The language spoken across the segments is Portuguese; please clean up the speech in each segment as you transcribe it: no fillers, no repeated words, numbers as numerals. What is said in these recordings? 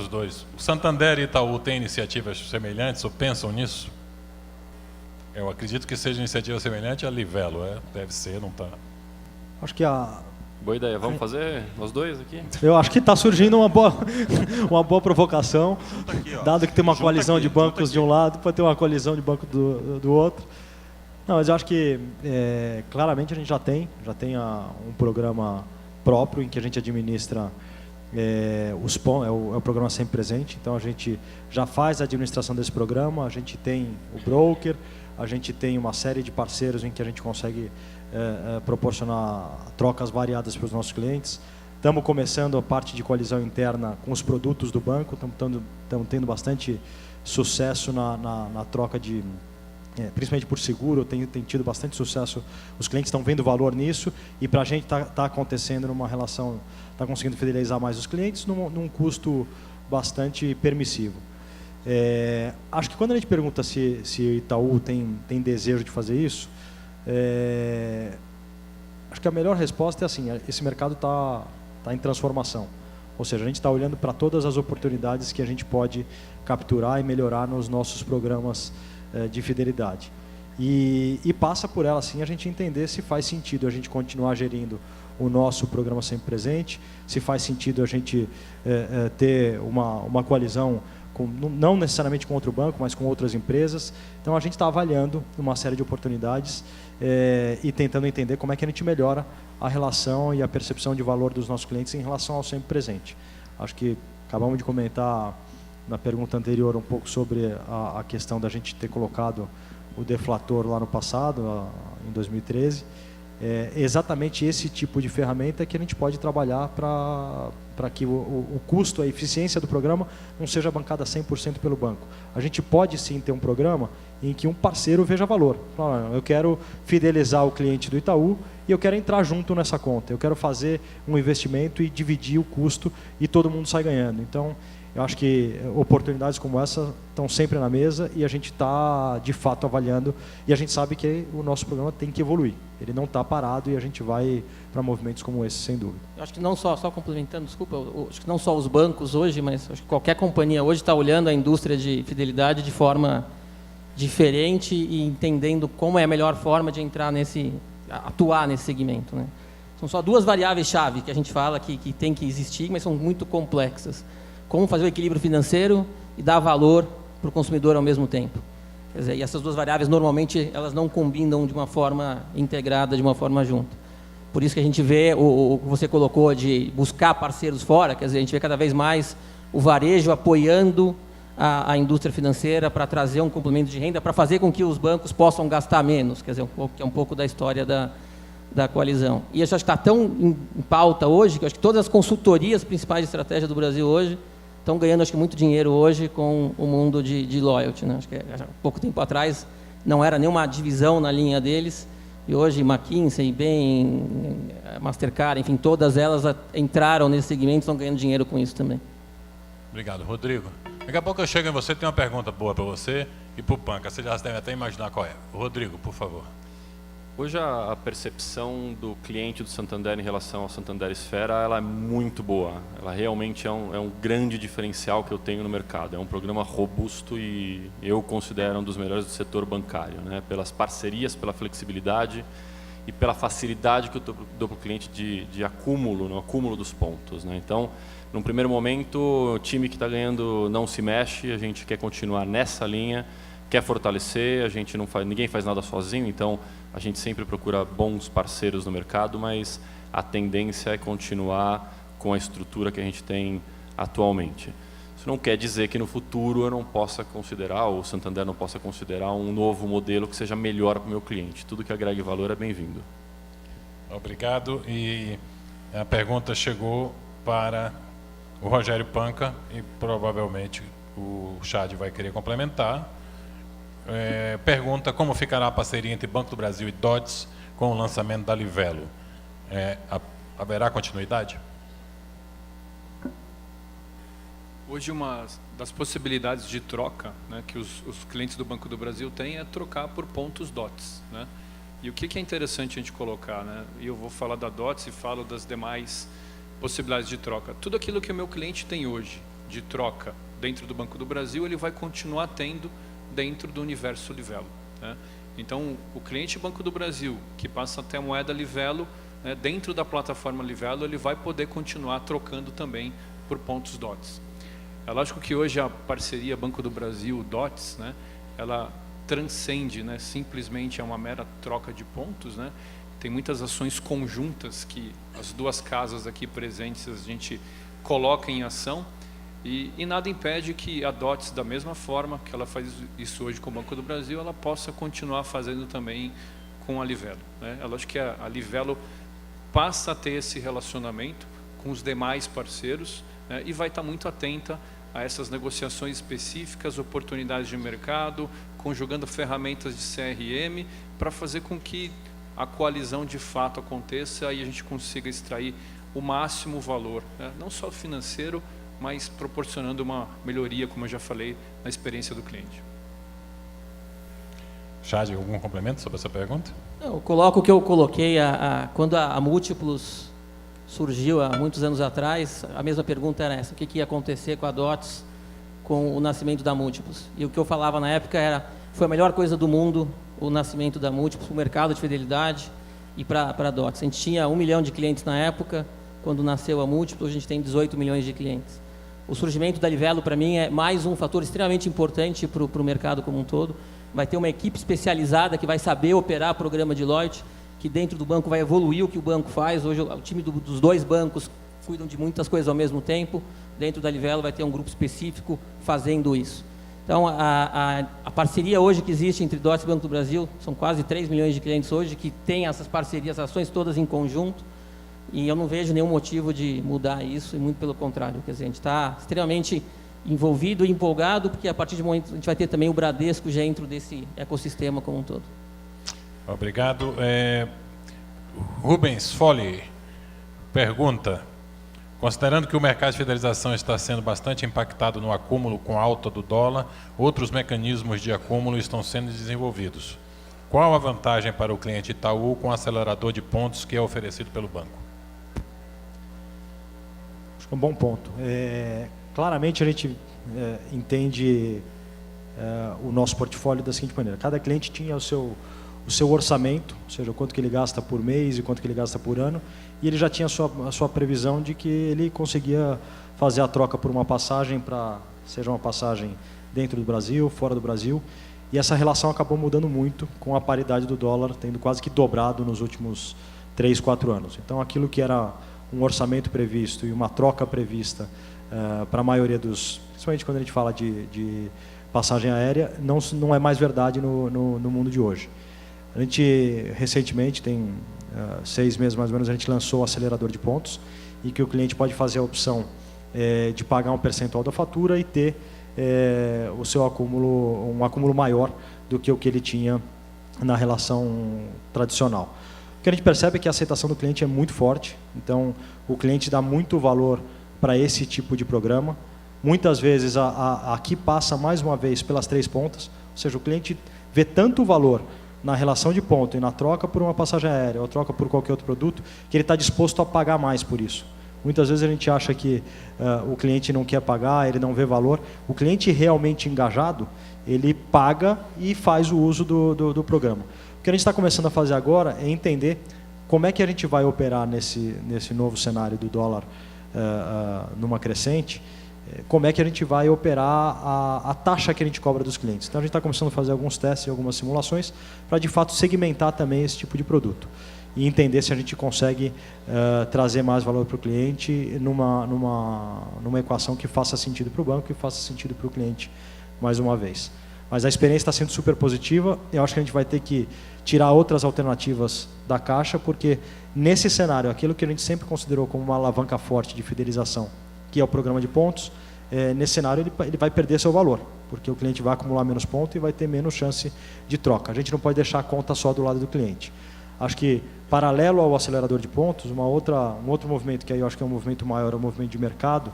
os dois. O Santander e Itaú têm iniciativas semelhantes ou pensam nisso? Eu acredito que seja iniciativa semelhante à Livelo, deve ser, não está? Acho que Boa ideia, vamos fazer os dois aqui? Eu acho que está surgindo uma boa provocação, aqui, dado que tem uma coalizão aqui, de bancos de um lado, pode ter uma coalizão de banco do outro. Não, mas eu acho que claramente a gente já tem um programa próprio em que a gente administra os pontos, é o programa Sempre Presente, então a gente já faz a administração desse programa, a gente tem o broker, a gente tem uma série de parceiros em que a gente consegue proporcionar trocas variadas para os nossos clientes. Estamos começando a parte de coalizão interna com os produtos do banco, estamos tendo bastante sucesso na troca de, principalmente por seguro, tem tido bastante sucesso, os clientes estão vendo valor nisso e para a gente está acontecendo numa relação, está conseguindo fidelizar mais os clientes num custo bastante permissivo. Acho que quando a gente pergunta se o Itaú tem desejo de fazer isso, acho que a melhor resposta é assim, esse mercado está em transformação, ou seja, a gente está olhando para todas as oportunidades que a gente pode capturar e melhorar nos nossos programas de fidelidade e passa por ela assim a gente entender se faz sentido a gente continuar gerindo o nosso programa Sempre Presente, se faz sentido a gente ter uma coalizão não necessariamente com outro banco, mas com outras empresas. Então a gente está avaliando uma série de oportunidades e tentando entender como é que a gente melhora a relação e a percepção de valor dos nossos clientes em relação ao Sempre Presente. Acho que acabamos de comentar na pergunta anterior um pouco sobre a questão da gente ter colocado o deflator lá no passado, em 2013. Exatamente esse tipo de ferramenta que a gente pode trabalhar para que o custo, a eficiência do programa não seja bancada 100% pelo banco. A gente pode sim ter um programa em que um parceiro veja valor. Eu quero fidelizar o cliente do Itaú e eu quero entrar junto nessa conta. Eu quero fazer um investimento e dividir o custo e todo mundo sai ganhando. Então, eu acho que oportunidades como essa estão sempre na mesa e a gente está, de fato, avaliando. E a gente sabe que o nosso programa tem que evoluir. Ele não está parado e a gente vai para movimentos como esse, sem dúvida. Eu acho que não só complementando, desculpa, acho que não só os bancos hoje, mas acho que qualquer companhia hoje está olhando a indústria de fidelidade de forma diferente e entendendo como é a melhor forma de atuar nesse segmento, né? São só duas variáveis-chave que a gente fala que tem que existir, mas são muito complexas. Como fazer o equilíbrio financeiro e dar valor para o consumidor ao mesmo tempo. Quer dizer, e essas duas variáveis, normalmente, elas não combinam de uma forma integrada, de uma forma junta. Por isso que a gente vê o que você colocou de buscar parceiros fora, quer dizer, a gente vê cada vez mais o varejo apoiando a indústria financeira para trazer um complemento de renda, para fazer com que os bancos possam gastar menos, quer dizer, que é um pouco da história da coalizão. E isso acho que está tão em pauta hoje, que eu acho que todas as consultorias principais de estratégia do Brasil hoje estão ganhando, acho que, muito dinheiro hoje com o mundo de loyalty, né? Acho que há pouco tempo atrás não era nenhuma divisão na linha deles, e hoje McKinsey, Bain, Mastercard, enfim, todas elas entraram nesse segmento e estão ganhando dinheiro com isso também. Obrigado, Rodrigo. Daqui a pouco eu chego em você, tem uma pergunta boa para você e para o Panca. Você já deve até imaginar qual é. Rodrigo, por favor. Hoje a percepção do cliente do Santander em relação ao Santander Esfera, ela é muito boa. Ela realmente é um grande diferencial que eu tenho no mercado. É um programa robusto e eu considero um dos melhores do setor bancário, né? Pelas parcerias, pela flexibilidade e pela facilidade que eu dou para o cliente de acúmulo, no acúmulo dos pontos, né? Então, num primeiro momento, o time que está ganhando não se mexe, a gente quer continuar nessa linha, quer fortalecer, ninguém faz nada sozinho, então a gente sempre procura bons parceiros no mercado, mas a tendência é continuar com a estrutura que a gente tem atualmente. Isso não quer dizer que no futuro eu não possa considerar, ou o Santander não possa considerar um novo modelo que seja melhor para o meu cliente. Tudo que agregue valor é bem-vindo. Obrigado. E a pergunta chegou para o Rogério Panca e provavelmente o Chad vai querer complementar. Pergunta como ficará a parceria entre Banco do Brasil e Dodge com o lançamento da Livelo. Haverá continuidade? Hoje, uma das possibilidades de troca, né, que os clientes do Banco do Brasil têm é trocar por pontos DOTS, né? E o que é interessante a gente colocar, né? E eu vou falar da DOTS e falo das demais possibilidades de troca. Tudo aquilo que o meu cliente tem hoje de troca dentro do Banco do Brasil, ele vai continuar tendo dentro do universo Livelo, né? Então, o cliente Banco do Brasil, que passa até a moeda Livelo, né, dentro da plataforma Livelo, ele vai poder continuar trocando também por pontos DOTS. É lógico que hoje a parceria Banco do Brasil, DOTS, né, ela transcende, né, simplesmente é uma mera troca de pontos, né? Tem muitas ações conjuntas que as duas casas aqui presentes a gente coloca em ação e nada impede que a DOTS, da mesma forma que ela faz isso hoje com o Banco do Brasil, ela possa continuar fazendo também com a Livelo, né? É lógico que a Livelo passa a ter esse relacionamento com os demais parceiros, né, e vai estar muito atenta a essas negociações específicas, oportunidades de mercado, conjugando ferramentas de CRM para fazer com que a coalizão de fato aconteça e a gente consiga extrair o máximo valor, né, não só financeiro, mas proporcionando uma melhoria, como eu já falei, na experiência do cliente. Chad, algum complemento sobre essa pergunta? Eu coloco o que eu coloquei quando a Múltiplos surgiu há muitos anos atrás. A mesma pergunta era essa: o que ia acontecer com a DOTS com o nascimento da Múltiplos? E o que eu falava na época era: foi a melhor coisa do mundo o nascimento da Múltiplos, o mercado de fidelidade e para a DOTS. A gente tinha 1 milhão de clientes na época, quando nasceu a Múltiplos. Hoje a gente tem 18 milhões de clientes. O surgimento da Livelo, para mim, é mais um fator extremamente importante para o mercado como um todo. Vai ter uma equipe especializada que vai saber operar programa de loyalty, que dentro do banco vai evoluir o que o banco faz. Hoje o time dos dois bancos cuidam de muitas coisas ao mesmo tempo. Dentro da Livelo vai ter um grupo específico fazendo isso. Então, a parceria hoje que existe entre DOTS e Banco do Brasil, são quase 3 milhões de clientes hoje que têm essas parcerias, ações todas em conjunto, e eu não vejo nenhum motivo de mudar isso, e muito pelo contrário. Quer dizer, a gente está extremamente envolvido e empolgado, porque a partir de um momento a gente vai ter também o Bradesco já dentro desse ecossistema como um todo. Obrigado. Rubens Folli pergunta: considerando que o mercado de fidelização está sendo bastante impactado no acúmulo com a alta do dólar, outros mecanismos de acúmulo estão sendo desenvolvidos. Qual a vantagem para o cliente Itaú com o acelerador de pontos que é oferecido pelo banco? Acho que é um bom ponto. Claramente a gente entende o nosso portfólio da seguinte maneira: cada cliente tinha o seu orçamento, ou seja, o quanto que ele gasta por mês e quanto que ele gasta por ano, e ele já tinha a sua previsão de que ele conseguia fazer a troca por uma passagem, seja uma passagem dentro do Brasil, fora do Brasil, e essa relação acabou mudando muito com a paridade do dólar, tendo quase que dobrado nos últimos 3, 4 anos. Então, aquilo que era um orçamento previsto e uma troca prevista para a maioria principalmente quando a gente fala de passagem aérea, não é mais verdade no mundo de hoje. A gente, recentemente, tem 6 meses mais ou menos, a gente lançou o acelerador de pontos, e que o cliente pode fazer a opção de pagar um percentual da fatura e ter o seu acúmulo, um acúmulo maior do que o que ele tinha na relação tradicional. O que a gente percebe é que a aceitação do cliente é muito forte, então o cliente dá muito valor para esse tipo de programa. Muitas vezes aqui passa mais uma vez pelas 3 pontas, ou seja, o cliente vê tanto valor na relação de ponto e na troca por uma passagem aérea ou troca por qualquer outro produto, que ele está disposto a pagar mais por isso. Muitas vezes a gente acha que o cliente não quer pagar, ele não vê valor. O cliente realmente engajado, ele paga e faz o uso do programa. O que a gente está começando a fazer agora é entender como é que a gente vai operar nesse novo cenário do dólar numa crescente, como é que a gente vai operar a taxa que a gente cobra dos clientes. Então a gente está começando a fazer alguns testes e algumas simulações para de fato segmentar também esse tipo de produto e entender se a gente consegue trazer mais valor para o cliente numa equação que faça sentido para o banco e faça sentido para o cliente mais uma vez. Mas a experiência está sendo super positiva. Eu acho que a gente vai ter que tirar outras alternativas da caixa, porque nesse cenário, aquilo que a gente sempre considerou como uma alavanca forte de fidelização, que é o programa de pontos, nesse cenário ele vai perder seu valor, porque o cliente vai acumular menos pontos e vai ter menos chance de troca. A gente não pode deixar a conta só do lado do cliente. Acho que, paralelo ao acelerador de pontos, um outro movimento, que aí eu acho que é um movimento maior, é um movimento de mercado,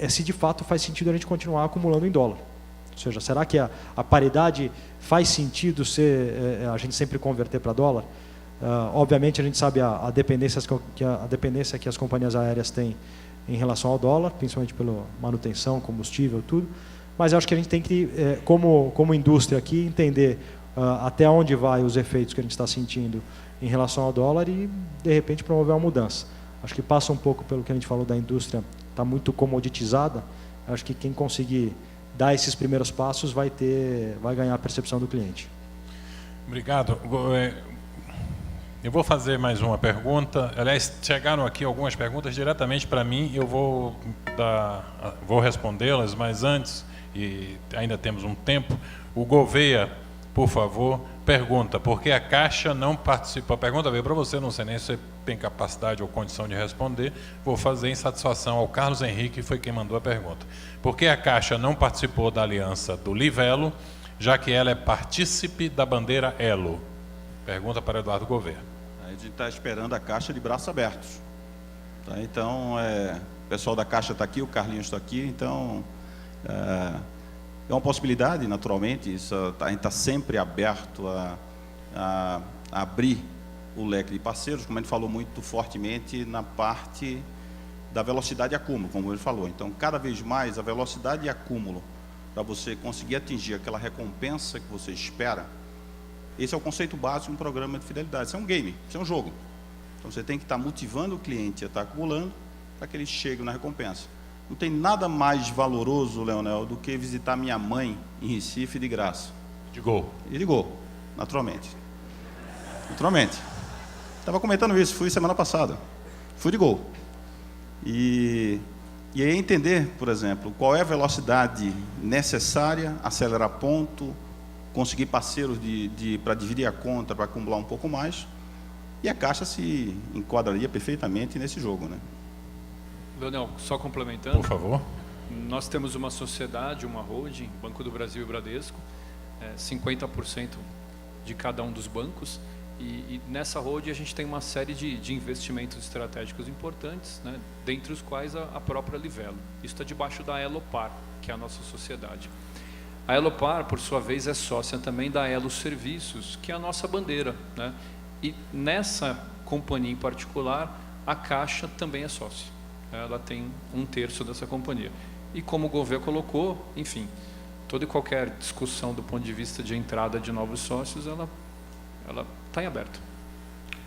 se de fato faz sentido a gente continuar acumulando em dólar. Ou seja, será que a paridade faz sentido a gente sempre converter para dólar? Obviamente a gente sabe a dependência que as companhias aéreas têm em relação ao dólar, principalmente pela manutenção, combustível, tudo. Mas acho que a gente tem que, como indústria aqui, entender até onde vai os efeitos que a gente está sentindo em relação ao dólar e, de repente, promover uma mudança. Acho que passa um pouco pelo que a gente falou da indústria, está muito comoditizada. Acho que quem conseguir dar esses primeiros passos vai ganhar a percepção do cliente. Obrigado. Eu vou fazer mais uma pergunta. Aliás, chegaram aqui algumas perguntas diretamente para mim. Eu vou respondê-las, mas antes, e ainda temos um tempo, o Gouveia, por favor, pergunta: por que a Caixa não participa? A pergunta veio para você, não sei nem se você tem capacidade ou condição de responder. Vou fazer em satisfação ao Carlos Henrique, que foi quem mandou a pergunta. Por que a Caixa não participou da aliança do Livelo, já que ela é partícipe da bandeira Elo? Pergunta para Eduardo Gouveia. A gente está esperando a Caixa de braços abertos. Tá? Então, o pessoal da Caixa está aqui, o Carlinhos está aqui, então é uma possibilidade, naturalmente. A gente está sempre aberto a abrir o leque de parceiros, como a gente falou muito fortemente na parte da velocidade de acúmulo, como ele falou. Então, cada vez mais, a velocidade de acúmulo, para você conseguir atingir aquela recompensa que você espera, esse é o conceito básico de um programa de fidelidade. Isso é um game, isso é um jogo. Então, você tem que estar motivando o cliente a estar acumulando para que ele chegue na recompensa. Não tem nada mais valoroso, Leonel, do que visitar minha mãe em Recife de graça. De Gol. E de Gol, naturalmente. Naturalmente. Estava comentando isso, fui semana passada. Fui de Gol. E aí entender, por exemplo, qual é a velocidade necessária, acelerar ponto, conseguir parceiros para dividir a conta, para acumular um pouco mais, e a Caixa se enquadraria perfeitamente nesse jogo, né? Leonel, só complementando. Por favor. Nós temos uma sociedade, uma holding, Banco do Brasil e Bradesco, 50% de cada um dos bancos, e nessa holding a gente tem uma série de investimentos estratégicos importantes, né, dentre os quais a própria Livelo. Isso está debaixo da Elopar, que é a nossa sociedade. A Elopar, por sua vez, é sócia também da Elo Serviços, que é a nossa bandeira, né? E nessa companhia em particular, a Caixa também é sócia. Ela tem 1/3 dessa companhia. E como o Gouveia colocou, enfim, toda e qualquer discussão do ponto de vista de entrada de novos sócios, ela está em aberto.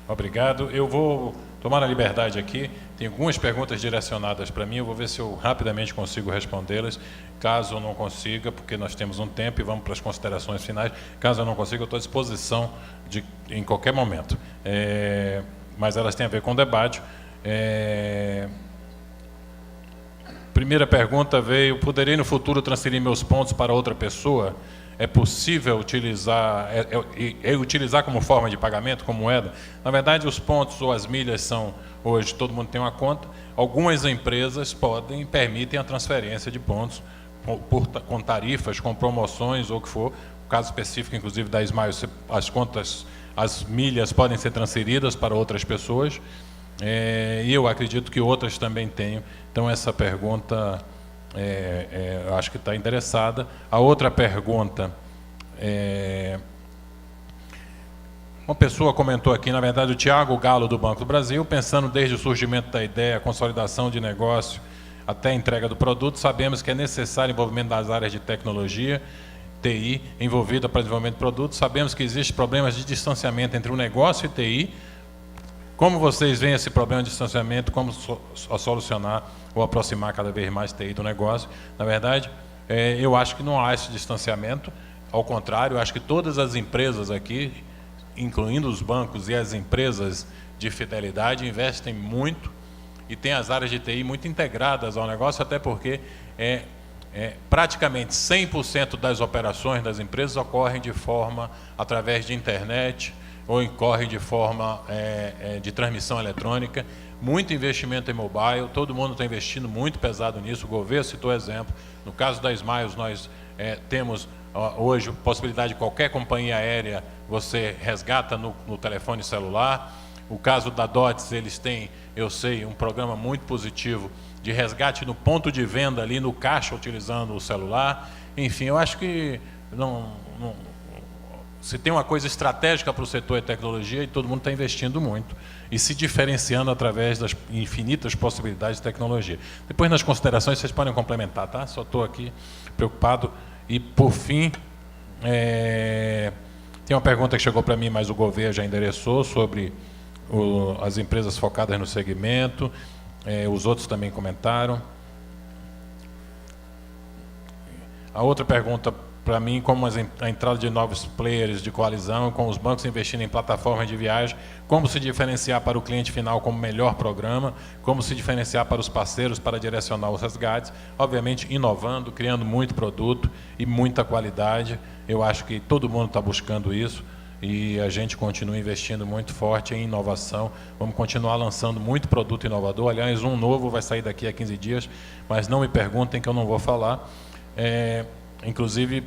Obrigado. Eu vou tomar a liberdade aqui. Tem algumas perguntas direcionadas para mim. Eu vou ver se eu rapidamente consigo respondê-las. Caso eu não consiga, porque nós temos um tempo e vamos para as considerações finais. Caso eu não consiga, eu estou à disposição em qualquer momento. Mas elas têm a ver com o debate. Primeira pergunta veio: poderei no futuro transferir meus pontos para outra pessoa? É possível utilizar, utilizar como forma de pagamento, como moeda? Na verdade, os pontos ou as milhas são, hoje, todo mundo tem uma conta. Algumas empresas permitem a transferência de pontos com tarifas, com promoções ou o que for. No caso específico, inclusive, da Smiles, as milhas podem ser transferidas para outras pessoas. E eu acredito que outras também tenham. Então, essa pergunta, eu acho que está interessada. A outra pergunta, uma pessoa comentou aqui, na verdade, o Tiago Galo, do Banco do Brasil: pensando desde o surgimento da ideia, a consolidação de negócio até a entrega do produto, sabemos que é necessário o envolvimento das áreas de tecnologia, TI, envolvida para o desenvolvimento de produtos. Sabemos que existem problemas de distanciamento entre o negócio e TI. Como vocês veem esse problema de distanciamento, como solucionar ou aproximar cada vez mais TI do negócio? Na verdade, eu acho que não há esse distanciamento. Ao contrário, eu acho que todas as empresas aqui, incluindo os bancos e as empresas de fidelidade, investem muito e têm as áreas de TI muito integradas ao negócio, até porque praticamente 100% das operações das empresas ocorrem de forma através de internet, ou ocorre de forma de transmissão eletrônica. Muito investimento em mobile, todo mundo está investindo muito pesado nisso. O Gouveia citou exemplo. No caso da Smiles, nós temos hoje possibilidade de qualquer companhia aérea, você resgata no telefone celular. O caso da DOTS, eles têm, eu sei, um programa muito positivo de resgate no ponto de venda, ali no caixa, utilizando o celular. Enfim, eu acho que se tem uma coisa estratégica para o setor de tecnologia, e todo mundo está investindo muito e se diferenciando através das infinitas possibilidades de tecnologia. Depois, nas considerações, vocês podem complementar, tá? Só estou aqui preocupado. E, por fim, tem uma pergunta que chegou para mim, mas o Gouveia já endereçou, sobre as empresas focadas no segmento. Os outros também comentaram. A outra pergunta para mim, como a entrada de novos players de coalizão, com os bancos investindo em plataformas de viagem, como se diferenciar para o cliente final como melhor programa, como se diferenciar para os parceiros para direcionar os resgates, obviamente inovando, criando muito produto e muita qualidade. Eu acho que todo mundo está buscando isso e a gente continua investindo muito forte em inovação. Vamos continuar lançando muito produto inovador. Aliás, um novo vai sair daqui a 15 dias, mas não me perguntem que eu não vou falar. Inclusive,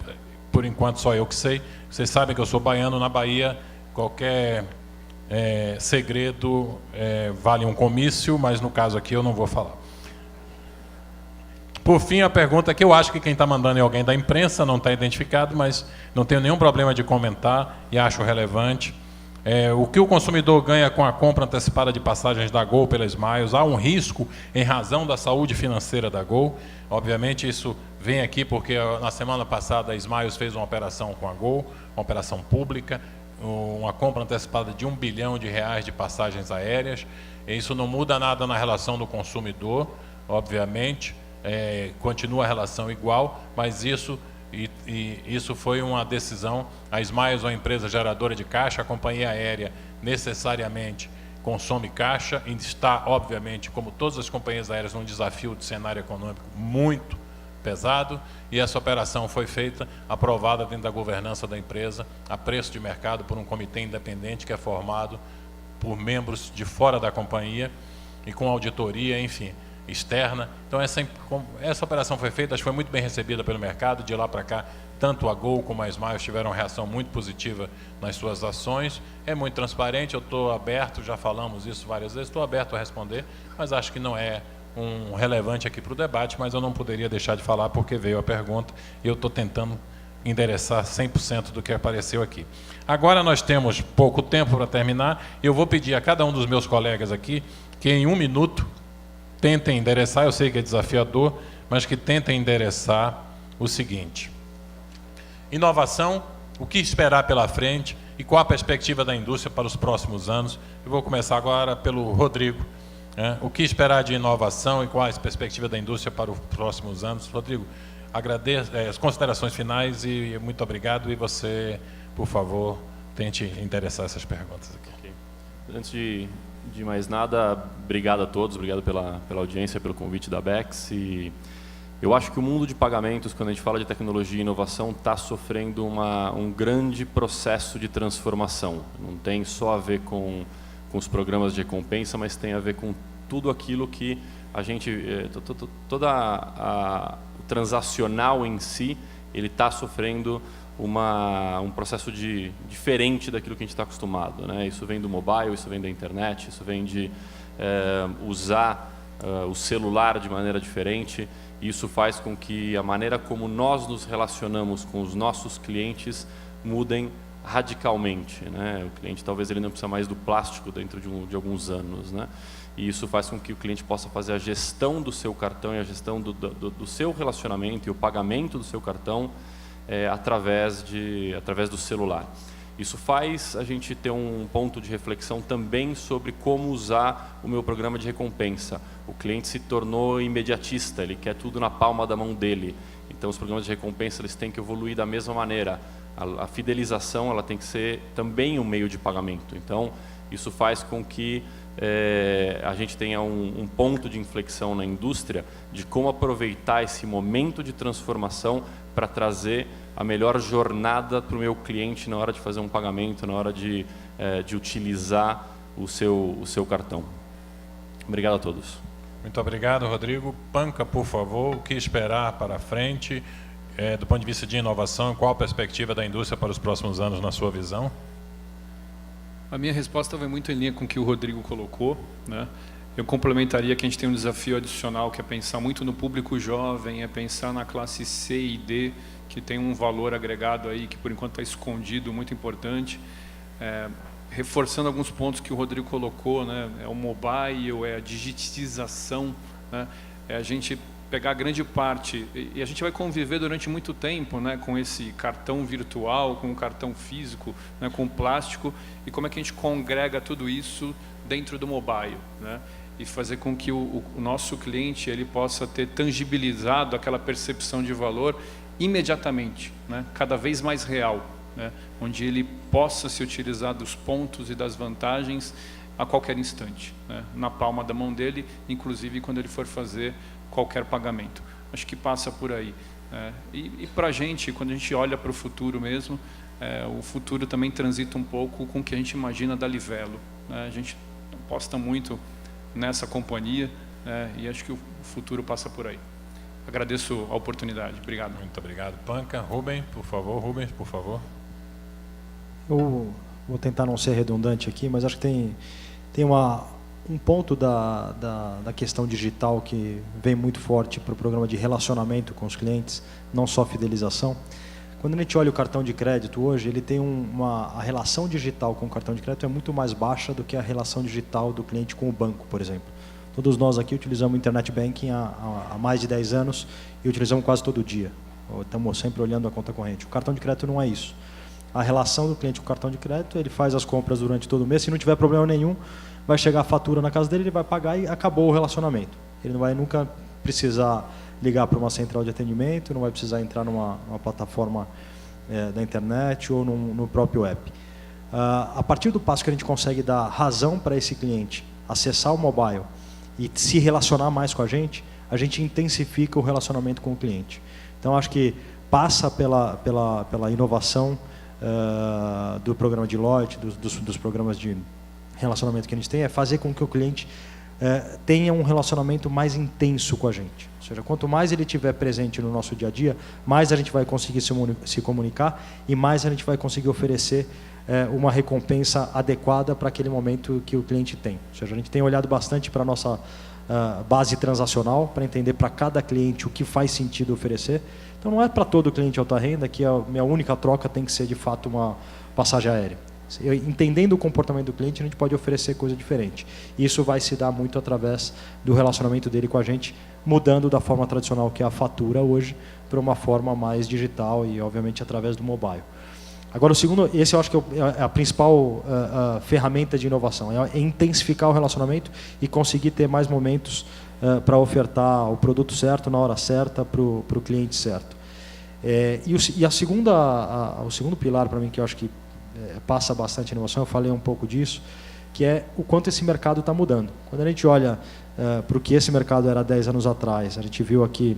por enquanto, só eu que sei. Vocês sabem que eu sou baiano. Na Bahia, qualquer segredo vale um comício, mas no caso aqui eu não vou falar. Por fim, a pergunta que eu acho que quem está mandando é alguém da imprensa, não está identificado, mas não tenho nenhum problema de comentar e acho relevante. O que o consumidor ganha com a compra antecipada de passagens da Gol pela Smiles? Há um risco em razão da saúde financeira da Gol? Obviamente isso vem aqui porque na semana passada a Smiles fez uma operação com a Gol, uma operação pública, uma compra antecipada de R$1 bilhão de passagens aéreas. E isso não muda nada na relação do consumidor, obviamente, continua a relação igual, mas isso foi uma decisão. A Smiles é uma empresa geradora de caixa, a companhia aérea necessariamente consome caixa e está, obviamente, como todas as companhias aéreas, num desafio de cenário econômico muito pesado, e essa operação foi feita, aprovada dentro da governança da empresa, a preço de mercado por um comitê independente que é formado por membros de fora da companhia e com auditoria, enfim, externa. Então essa operação foi feita, acho que foi muito bem recebida pelo mercado. De lá para cá, tanto a Gol como a Smiles tiveram uma reação muito positiva nas suas ações. É muito transparente, eu estou aberto, já falamos isso várias vezes, estou aberto a responder, mas acho que não é um relevante aqui para o debate, mas eu não poderia deixar de falar porque veio a pergunta e eu estou tentando endereçar 100% do que apareceu aqui. Agora nós temos pouco tempo para terminar, e eu vou pedir a cada um dos meus colegas aqui que em 1 minuto tentem endereçar, eu sei que é desafiador, mas que tentem endereçar o seguinte: inovação, o que esperar pela frente e qual a perspectiva da indústria para os próximos anos. Eu vou começar agora pelo Rodrigo. O que esperar de inovação e qual a perspectiva da indústria para os próximos anos? Rodrigo, agradeço as considerações finais e muito obrigado. E você, por favor, tente endereçar essas perguntas aqui. Okay. Antes de mais nada, obrigado a todos, obrigado pela audiência, pelo convite da Bex. E eu acho que o mundo de pagamentos, quando a gente fala de tecnologia e inovação, está sofrendo um grande processo de transformação. Não tem só a ver com os programas de recompensa, mas tem a ver com tudo aquilo que a gente, o transacional em si, ele está sofrendo um processo diferente daquilo que a gente está acostumado, né? Isso vem do mobile, isso vem da internet, isso vem de usar o celular de maneira diferente. Isso faz com que a maneira como nós nos relacionamos com os nossos clientes mudem radicalmente, né? O cliente talvez ele não precisa mais do plástico dentro de alguns anos, né? E isso faz com que o cliente possa fazer a gestão do seu cartão e a gestão do seu relacionamento e o pagamento do seu cartão através do celular. Isso faz a gente ter um ponto de reflexão também sobre como usar o meu programa de recompensa. O cliente se tornou imediatista, ele quer tudo na palma da mão dele. Então os programas de recompensa eles têm que evoluir da mesma maneira. A fidelização ela tem que ser também um meio de pagamento. Então, isso faz com que a gente tenha um ponto de inflexão na indústria de como aproveitar esse momento de transformação para trazer a melhor jornada para o meu cliente na hora de fazer um pagamento, na hora de utilizar o seu cartão. Obrigado a todos. Muito obrigado, Rodrigo. Panca, por favor, o que esperar para frente? Do ponto de vista de inovação, qual a perspectiva da indústria para os próximos anos, na sua visão? A minha resposta vai muito em linha com o que o Rodrigo colocou, né? Eu complementaria que a gente tem um desafio adicional, que é pensar muito no público jovem, é pensar na classe C e D, que tem um valor agregado aí, que por enquanto está escondido, muito importante. Reforçando alguns pontos que o Rodrigo colocou, né? É o mobile, é a digitização, né? É a gente pegar grande parte, e a gente vai conviver durante muito tempo, né, com esse cartão virtual, com o cartão físico, né, com o plástico, e como é que a gente congrega tudo isso dentro do mobile, né? E fazer com que o nosso cliente ele possa ter tangibilizado aquela percepção de valor imediatamente, né? Cada vez mais real, né? Onde ele possa se utilizar dos pontos e das vantagens a qualquer instante, né? Na palma da mão dele, inclusive quando ele for fazer qualquer pagamento. Acho que passa por aí. E para a gente, quando a gente olha para o futuro mesmo, o futuro também transita um pouco com o que a gente imagina da Livelo, né? A gente aposta muito nessa companhia, e acho que o futuro passa por aí. Agradeço a oportunidade. Obrigado. Muito obrigado, Panca. Rubens, por favor. Eu vou tentar não ser redundante aqui, mas acho que tem um ponto da questão digital que vem muito forte para o programa de relacionamento com os clientes, não só fidelização. Quando a gente olha o cartão de crédito hoje, ele tem a relação digital com o cartão de crédito é muito mais baixa do que a relação digital do cliente com o banco, por exemplo. Todos nós aqui utilizamos o Internet Banking há mais de 10 anos e utilizamos quase todo dia. Estamos sempre olhando a conta corrente. O cartão de crédito não é isso. A relação do cliente com o cartão de crédito, ele faz as compras durante todo o mês, se não tiver problema nenhum, vai chegar a fatura na casa dele, ele vai pagar e acabou o relacionamento. Ele não vai nunca precisar ligar para uma central de atendimento, não vai precisar entrar numa plataforma da internet ou no próprio app. A partir do passo que a gente consegue dar razão para esse cliente acessar o mobile e se relacionar mais com a gente intensifica o relacionamento com o cliente. Então, acho que passa pela inovação do programa de loyalty, dos programas de relacionamento que a gente tem, é fazer com que o cliente tenha um relacionamento mais intenso com a gente. Ou seja, quanto mais ele estiver presente no nosso dia a dia, mais a gente vai conseguir se comunicar e mais a gente vai conseguir oferecer uma recompensa adequada para aquele momento que o cliente tem. Ou seja, a gente tem olhado bastante para a nossa base transacional, para entender para cada cliente o que faz sentido oferecer. Então, não é para todo cliente alta renda que a minha única troca tem que ser, de fato, uma passagem aérea. Entendendo o comportamento do cliente, a gente pode oferecer coisa diferente. Isso vai se dar muito através do relacionamento dele com a gente, mudando da forma tradicional, que é a fatura hoje, para uma forma mais digital e, obviamente, através do mobile. Agora, o segundo, esse eu acho que é a principal ferramenta de inovação, é intensificar o relacionamento e conseguir ter mais momentos para ofertar o produto certo, na hora certa, para o cliente certo. O segundo pilar, para mim, que eu acho que passa bastante inovação, eu falei um pouco disso, que é o quanto esse mercado está mudando. Quando a gente olha para o que esse mercado era 10 anos atrás, a gente viu aqui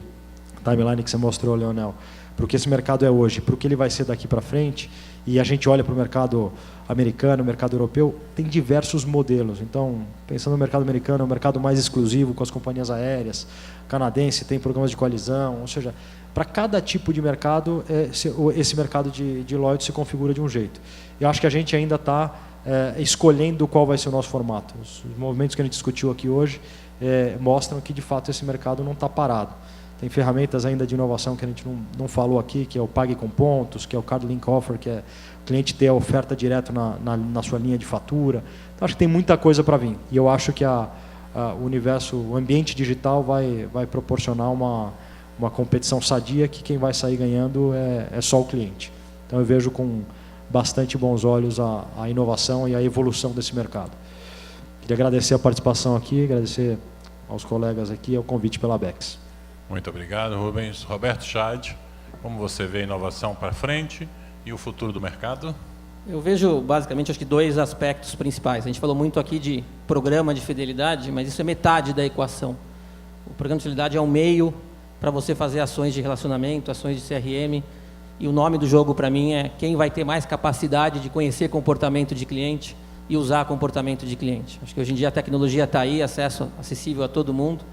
a timeline que você mostrou, Leonel, para o que esse mercado é hoje, para o que ele vai ser daqui para frente, e a gente olha para o mercado americano, o mercado europeu, tem diversos modelos. Então, pensando no mercado americano, é um mercado mais exclusivo com as companhias aéreas, canadense tem programas de coalizão, ou seja, para cada tipo de mercado, esse mercado de loyalty se configura de um jeito. Eu acho que a gente ainda está escolhendo qual vai ser o nosso formato. Os movimentos que a gente discutiu aqui hoje mostram que, de fato, esse mercado não está parado. Tem ferramentas ainda de inovação que a gente não falou aqui, que é o Pague com Pontos, que é o Card Link Offer, que é o cliente ter a oferta direto na sua linha de fatura. Então, acho que tem muita coisa para vir. E eu acho que o ambiente digital vai proporcionar uma competição sadia que quem vai sair ganhando é só o cliente. Então, eu vejo com bastante bons olhos a inovação e a evolução desse mercado. Queria agradecer a participação aqui, agradecer aos colegas aqui e ao convite pela Abex. Muito obrigado, Rubens. Roberto Chad, como você vê a inovação para frente e o futuro do mercado? Eu vejo, basicamente, acho que 2 aspectos principais. A gente falou muito aqui de programa de fidelidade, mas isso é metade da equação. O programa de fidelidade é um meio para você fazer ações de relacionamento, ações de CRM, e o nome do jogo, para mim, é quem vai ter mais capacidade de conhecer comportamento de cliente e usar comportamento de cliente. Acho que hoje em dia a tecnologia está aí, acesso acessível a todo mundo.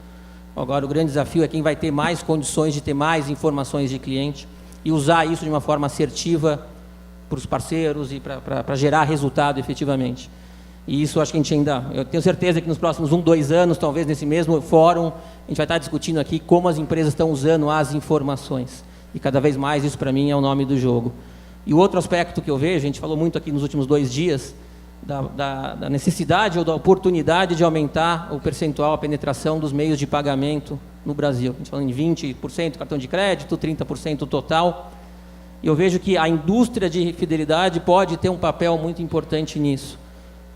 Agora, o grande desafio é quem vai ter mais condições de ter mais informações de cliente e usar isso de uma forma assertiva para os parceiros e para gerar resultado efetivamente. E isso acho que a gente ainda, eu tenho certeza que nos próximos 1, 2 anos, talvez nesse mesmo fórum, a gente vai estar discutindo aqui como as empresas estão usando as informações. E cada vez mais isso para mim é o nome do jogo. E o outro aspecto que eu vejo, a gente falou muito aqui nos últimos 2 dias, da necessidade ou da oportunidade de aumentar o percentual, a penetração dos meios de pagamento no Brasil. A gente falando em 20% cartão de crédito, 30% total. E eu vejo que a indústria de fidelidade pode ter um papel muito importante nisso.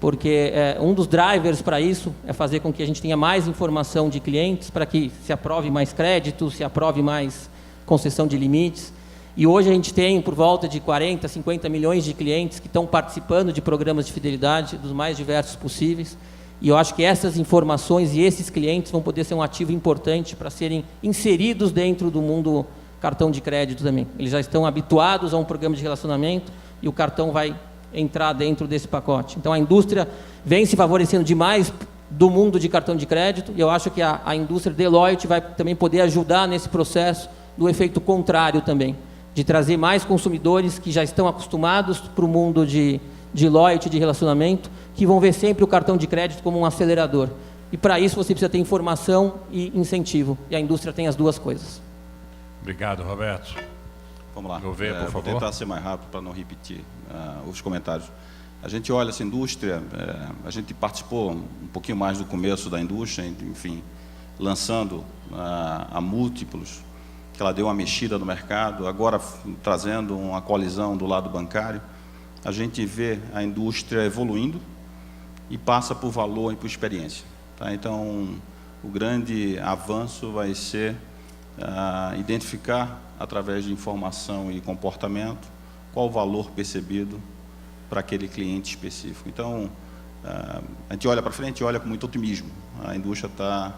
Porque um dos drivers para isso é fazer com que a gente tenha mais informação de clientes, para que se aprove mais crédito, se aprove mais concessão de limites. E hoje a gente tem por volta de 40, 50 milhões de clientes que estão participando de programas de fidelidade, dos mais diversos possíveis. E eu acho que essas informações e esses clientes vão poder ser um ativo importante para serem inseridos dentro do mundo cartão de crédito também. Eles já estão habituados a um programa de relacionamento e o cartão vai entrar dentro desse pacote. Então a indústria vem se favorecendo demais do mundo de cartão de crédito e eu acho que a indústria Deloitte vai também poder ajudar nesse processo do efeito contrário também, de trazer mais consumidores que já estão acostumados para o mundo de loyalty, de relacionamento, que vão ver sempre o cartão de crédito como um acelerador. E para isso você precisa ter informação e incentivo. E a indústria tem as duas coisas. Obrigado, Roberto. Vamos lá. Gouveia, por favor. Vou tentar ser mais rápido para não repetir os comentários. A gente olha essa indústria, a gente participou um pouquinho mais do começo da indústria, enfim, lançando a Múltiplos, que ela deu uma mexida no mercado, agora trazendo uma colisão do lado bancário. A gente vê a indústria evoluindo e passa por valor e por experiência. Tá? Então, o grande avanço vai ser identificar, através de informação e comportamento, qual o valor percebido para aquele cliente específico. Então, a gente olha para frente e olha com muito otimismo. A indústria está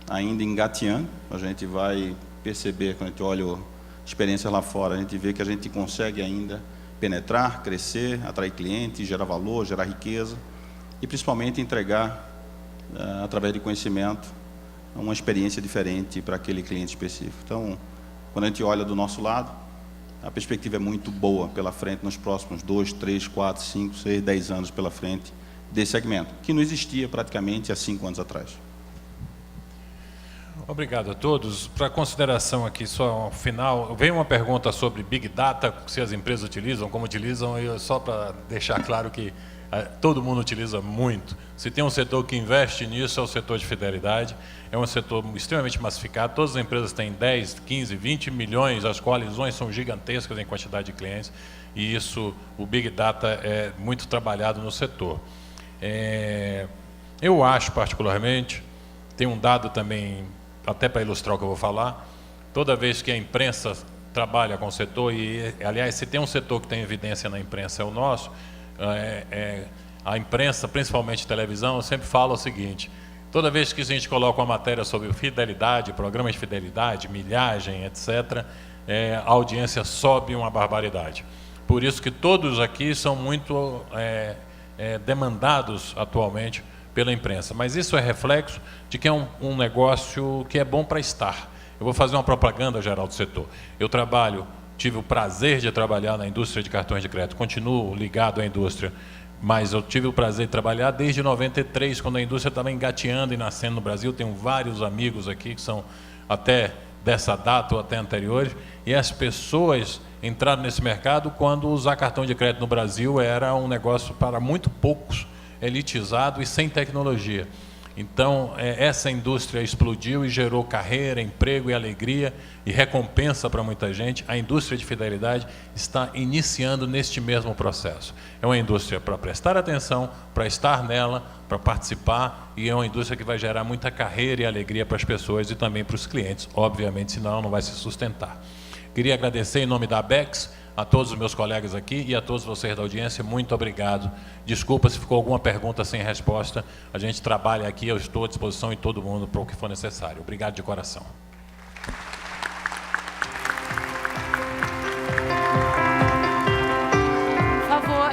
ainda engateando, a gente vai perceber, quando a gente olha experiências lá fora, a gente vê que a gente consegue ainda penetrar, crescer, atrair clientes, gerar valor, gerar riqueza e principalmente entregar, através de conhecimento, uma experiência diferente para aquele cliente específico. Então, quando a gente olha do nosso lado, a perspectiva é muito boa pela frente nos próximos 2, 3, 4, 5, 6, 10 anos pela frente desse segmento, que não existia praticamente há 5 anos atrás. Obrigado a todos. Para consideração aqui, só ao final, veio uma pergunta sobre Big Data, se as empresas utilizam, como utilizam, e só para deixar claro que todo mundo utiliza muito. Se tem um setor que investe nisso, é o setor de fidelidade. É um setor extremamente massificado. Todas as empresas têm 10, 15, 20 milhões, as coalizões são gigantescas em quantidade de clientes, e isso, o Big Data é muito trabalhado no setor. Eu acho, particularmente, tem um dado também, até para ilustrar o que eu vou falar, toda vez que a imprensa trabalha com o setor, e aliás, se tem um setor que tem evidência na imprensa, é o nosso, a imprensa, principalmente televisão, eu sempre falo o seguinte: toda vez que a gente coloca uma matéria sobre fidelidade, programas de fidelidade, milhagem, etc., a audiência sobe uma barbaridade. Por isso que todos aqui são muito demandados atualmente pela imprensa. Mas isso é reflexo de que é um negócio que é bom para estar. Eu vou fazer uma propaganda geral do setor. Eu tive o prazer de trabalhar na indústria de cartões de crédito, continuo ligado à indústria, mas eu tive o prazer de trabalhar desde 93, quando a indústria estava engateando e nascendo no Brasil. Tenho vários amigos aqui que são até dessa data ou até anteriores, e as pessoas entraram nesse mercado quando usar cartão de crédito no Brasil era um negócio para muito poucos, elitizado e sem tecnologia. Então, essa indústria explodiu e gerou carreira, emprego e alegria e recompensa para muita gente. A indústria de fidelidade está iniciando neste mesmo processo. É uma indústria para prestar atenção, para estar nela, para participar, e é uma indústria que vai gerar muita carreira e alegria para as pessoas e também para os clientes, obviamente, senão não vai se sustentar. Queria agradecer em nome da Abex a todos os meus colegas aqui e a todos vocês da audiência, muito obrigado. Desculpa se ficou alguma pergunta sem resposta, a gente trabalha aqui, eu estou à disposição de todo mundo para o que for necessário. Obrigado de coração. Por favor,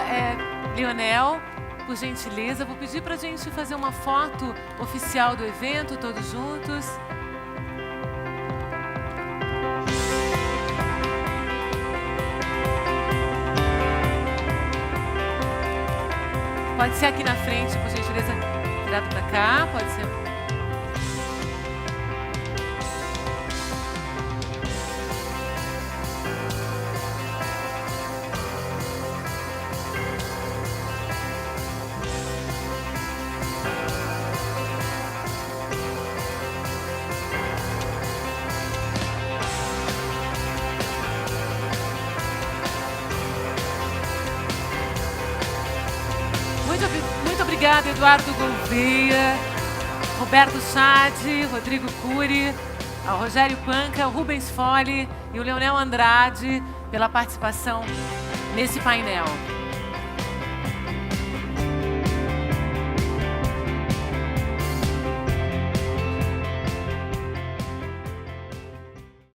Lionel, por gentileza, vou pedir para a gente fazer uma foto oficial do evento, todos juntos. Pode ser aqui na frente, por gentileza, virado para cá, pode ser. Muito obrigada, Eduardo Gouveia, Roberto Chade, Rodrigo Cury, ao Rogério Panca, o Rubens Fole e o Leonel Andrade pela participação nesse painel.